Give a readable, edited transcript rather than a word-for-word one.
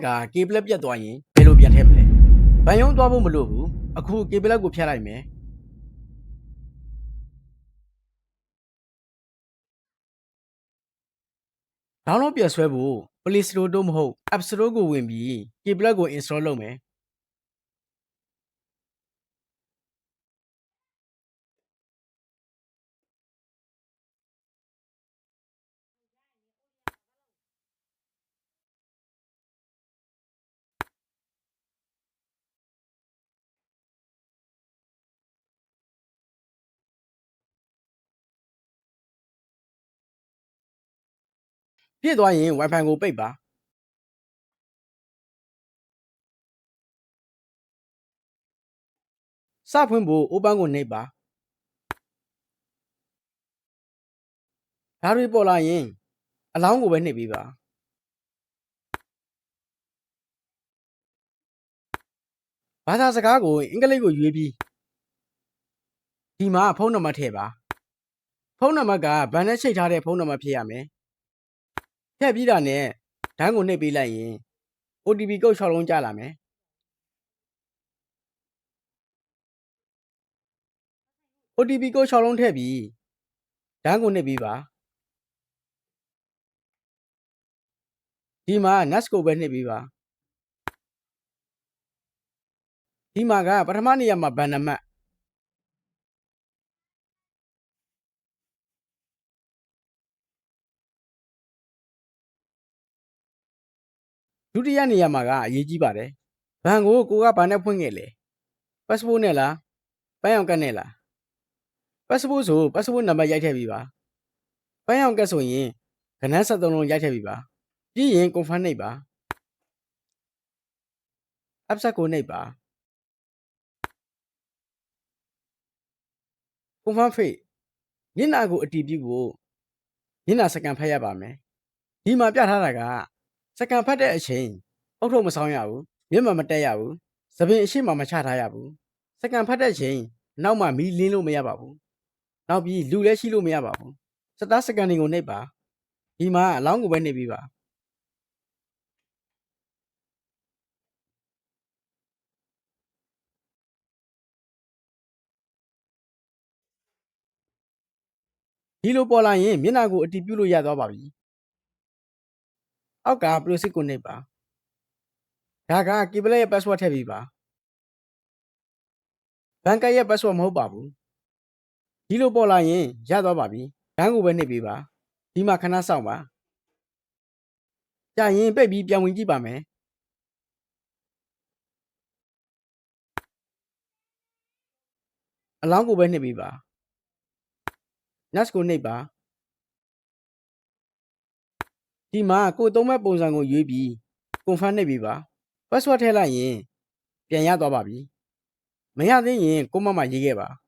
ကကေဘလက်ပြတ်သွားရင်ဘယ်လိုပြန်ထည့်မလဲ။ဗန်ယုံသွားဖို့မလိုဘူး။အခုကေဘလက်ကိုဖျက်လိုက်မယ်။ဒေါင်းလော့ပြန်ဆွဲဖို့ Play Store တို့မဟုတ် App Store ကိုဝင်ပြီးကေဘလက်ကို install လုပ်မယ်။ပြည့်သွားရင် Wi-Fi ကိုပိတ်ပါ။စဖွင့်ဖို့ Open ကိုနှိပ်ပါ။ဒါတွေပေါ်လာရင်အလောင်းကိုပဲနှိပ်ပေးပါ။ဘာသာစကားကိုအင်္ဂလိပ်ကိုရွေးပြီးဒီမှာဖုန်းနံပါတ်ထည့်ပါ။ဖုန်းနံပါတ်ကဘဏ်နဲ့ချိတ်ထားတဲ့ဖုန်းနံပါတ်ဖြစ်ရမယ်။ထည့်ပြီးတာနဲ့ဒန်းကိုနှိပ်ပေးလိုက်ရင် OTP ကုတ်6လုံးကြာလာမယ်။ OTP ကုတ်6လုံးထည့်ပြီးဒန်းကိုနှိပ်ပေးပါ။ဒီမှာ NAS ကိုပဲနှိပ်ပေးပါ။ဒီမှာကပထမနေရာမှာဘဏ်နံပါတ်ဒုတိယနေရာမှာကအရေးကြီးပါတယ်။ဘဏ်ကိုကဘာနဲ့ဖွင့်ခဲ့လဲ။ passport နဲ့လား။ပန်းရောင်ကတ်နဲ့လား။ passport ဆို passport နံပါတ်ရိုက်ထည့်ပေးပါ။ပန်းရောင်ကတ်ဆိုရင်ကဏ္ဍ73လုံးရိုက်ထည့်ပေးပါ။ပြီးရင် confirm နှိပ်ပါ။ app ကိုနှိပ်ပါ။ confirm face မျက်နှာကိုအတည်ပြုဖို့မျက်နှာစကန်ဖတ်ရပါမယ်။ဒီမှာပြထားတာကစကန်ဖတ်တဲ့အချိန်အုတ်ထုပ်မဆောင်ရဘူး။မျက်မှန်မတက်ရဘူး။သပင်အရှိမချထားရဘူး။စကန်ဖတ်တဲ့အချိန်နောက်မှမီးလင်းလို့မရပါဘူး။နောက်ပြီးလူလည်းရှိလို့မရပါဘူး။စတားစကန်တွေကိုနှိပ်ပါ။ဒီမှာအလောင်းကိုပဲနှိပ်ပေးပါ။ဒီလိုပေါ်လာရင်မျက်နှာကိုအတည်ပြုလို့ရသွားပါပြီ။အောက်က proceed ကိုနှိပ်ပါ။ဒါကကေဘလက်ရဲ့ password ထည့်ပေးပါ။ဘဏ်ကတ်ရဲ့ password မဟုတ်ပါဘူး။ဒီလိုပေါ်လာရင်ရသွားပါပြီ။ဒန်းကိုပဲနှိပ်ပေးပါ။ဒီမှာခဏစောင့်ပါ။ကြာရင်ပိတ်ပြီးပြန်ဝင်ကြည့်ပါမယ်။အလောင်းကိုပဲနှိပ်ပေးပါ။ NAS ကိုနှိပ်ပါ။ဒီမှာကိုသုံးမဲ့ပုံစံကိုရွေးပြီး confirm နှိပ်ပေးပါ။ password ထည့်လိုက်ရင်ပြန်ရသွားပါပြီ။မရသေးရင်ကိုမမရေးခဲ့ပါ။